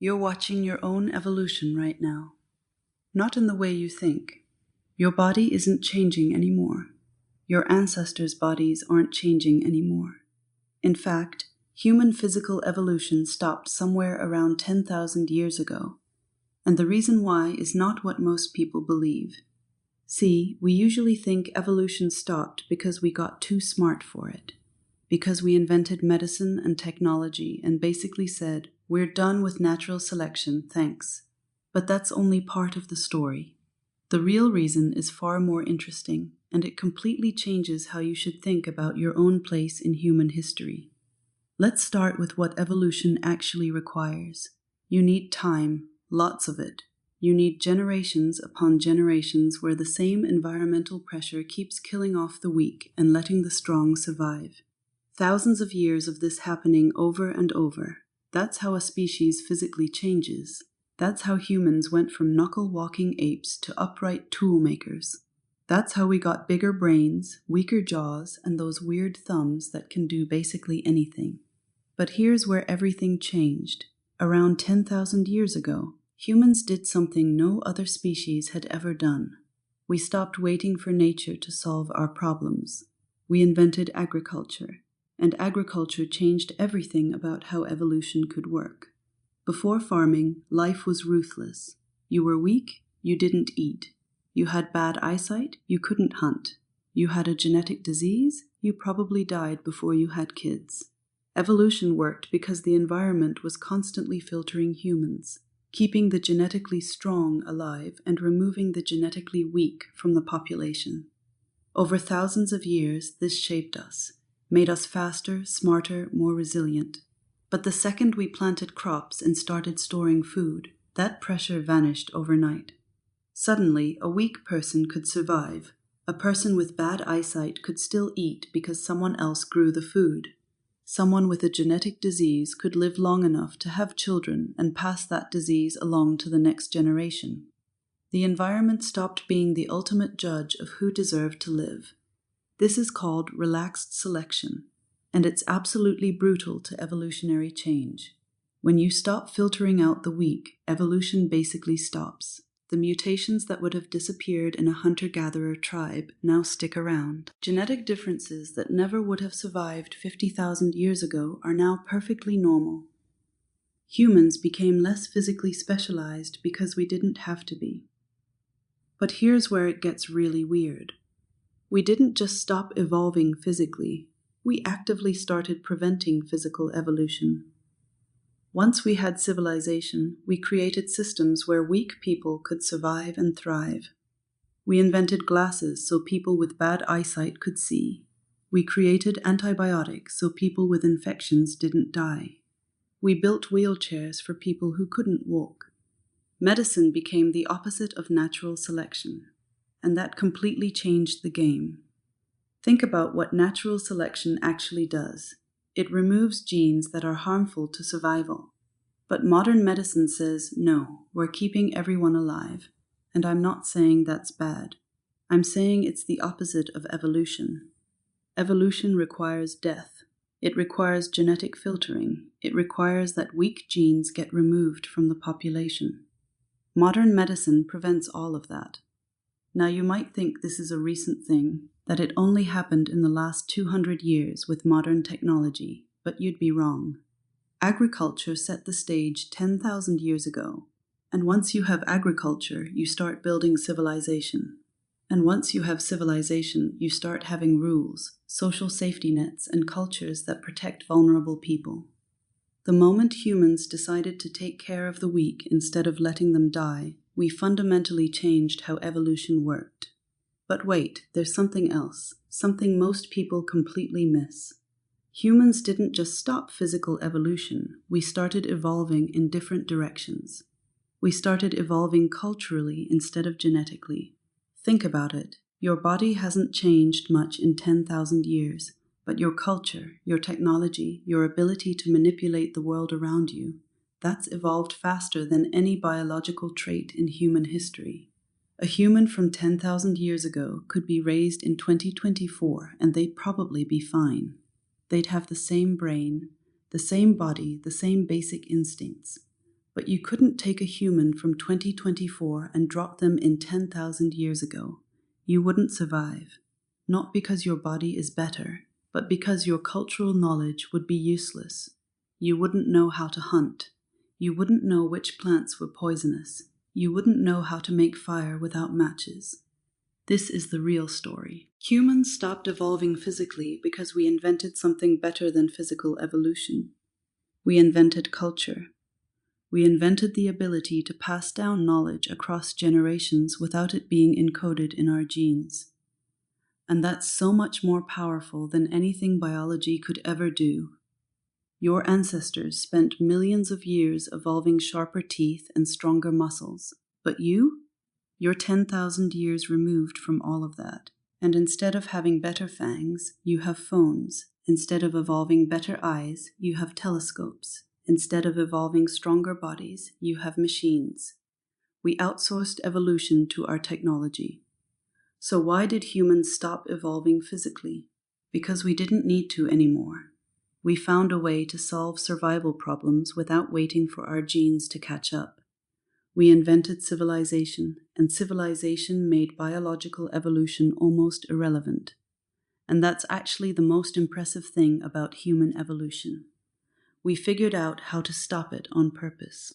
You're watching your own evolution right now. Not in the way you think. Your body isn't changing anymore. Your ancestors' bodies aren't changing anymore. In fact, human physical evolution stopped somewhere around 10,000 years ago. And the reason why is not what most people believe. See, we usually think evolution stopped because we got too smart for it. Because we invented medicine and technology and basically said, we're done with natural selection, thanks. But that's only part of the story. The real reason is far more interesting, and it completely changes how you should think about your own place in human history. Let's start with what evolution actually requires. You need time, lots of it. You need generations upon generations where the same environmental pressure keeps killing off the weak and letting the strong survive. Thousands of years of this happening over and over. That's how a species physically changes. That's how humans went from knuckle-walking apes to upright tool makers. That's how we got bigger brains, weaker jaws, and those weird thumbs that can do basically anything. But here's where everything changed. Around 10,000 years ago, humans did something no other species had ever done. We stopped waiting for nature to solve our problems. We invented agriculture, and agriculture changed everything about how evolution could work. Before farming, life was ruthless. You were weak, you didn't eat. You had bad eyesight, you couldn't hunt. You had a genetic disease, you probably died before you had kids. Evolution worked because the environment was constantly filtering humans, keeping the genetically strong alive and removing the genetically weak from the population. Over thousands of years, this shaped us, made us faster, smarter, more resilient. But the second we planted crops and started storing food, that pressure vanished overnight. Suddenly, a weak person could survive. A person with bad eyesight could still eat because someone else grew the food. Someone with a genetic disease could live long enough to have children and pass that disease along to the next generation. The environment stopped being the ultimate judge of who deserved to live. This is called relaxed selection, and it's absolutely brutal to evolutionary change. When you stop filtering out the weak, evolution basically stops. The mutations that would have disappeared in a hunter-gatherer tribe now stick around. Genetic differences that never would have survived 50,000 years ago are now perfectly normal. Humans became less physically specialized because we didn't have to be. But here's where it gets really weird. We didn't just stop evolving physically, we actively started preventing physical evolution. Once we had civilization, we created systems where weak people could survive and thrive. We invented glasses so people with bad eyesight could see. We created antibiotics so people with infections didn't die. We built wheelchairs for people who couldn't walk. Medicine became the opposite of natural selection, and that completely changed the game. Think about what natural selection actually does. It removes genes that are harmful to survival. But modern medicine says, no, we're keeping everyone alive. And I'm not saying that's bad. I'm saying it's the opposite of evolution. Evolution requires death. It requires genetic filtering. It requires that weak genes get removed from the population. Modern medicine prevents all of that. Now you might think this is a recent thing, that it only happened in the last 200 years with modern technology, but you'd be wrong. Agriculture set the stage 10,000 years ago, and once you have agriculture, you start building civilization. And once you have civilization, you start having rules, social safety nets, and cultures that protect vulnerable people. The moment humans decided to take care of the weak instead of letting them die, we fundamentally changed how evolution worked. But wait, there's something else, something most people completely miss. Humans didn't just stop physical evolution, we started evolving in different directions. We started evolving culturally instead of genetically. Think about it. Your body hasn't changed much in 10,000 years, but your culture, your technology, your ability to manipulate the world around you, that's evolved faster than any biological trait in human history. A human from 10,000 years ago could be raised in 2024 and they'd probably be fine. They'd have the same brain, the same body, the same basic instincts. But you couldn't take a human from 2024 and drop them in 10,000 years ago. You wouldn't survive. Not because your body is better, but because your cultural knowledge would be useless. You wouldn't know how to hunt. You wouldn't know which plants were poisonous. You wouldn't know how to make fire without matches. This is the real story. Humans stopped evolving physically because we invented something better than physical evolution. We invented culture. We invented the ability to pass down knowledge across generations without it being encoded in our genes. And that's so much more powerful than anything biology could ever do. Your ancestors spent millions of years evolving sharper teeth and stronger muscles, but you're 10,000 years removed from all of that. And instead of having better fangs, you have phones. Instead of evolving better eyes, you have telescopes. Instead of evolving stronger bodies, you have machines. We outsourced evolution to our technology. So why did humans stop evolving physically? Because we didn't need to anymore. We found a way to solve survival problems without waiting for our genes to catch up. We invented civilization, and civilization made biological evolution almost irrelevant. And that's actually the most impressive thing about human evolution. We figured out how to stop it on purpose.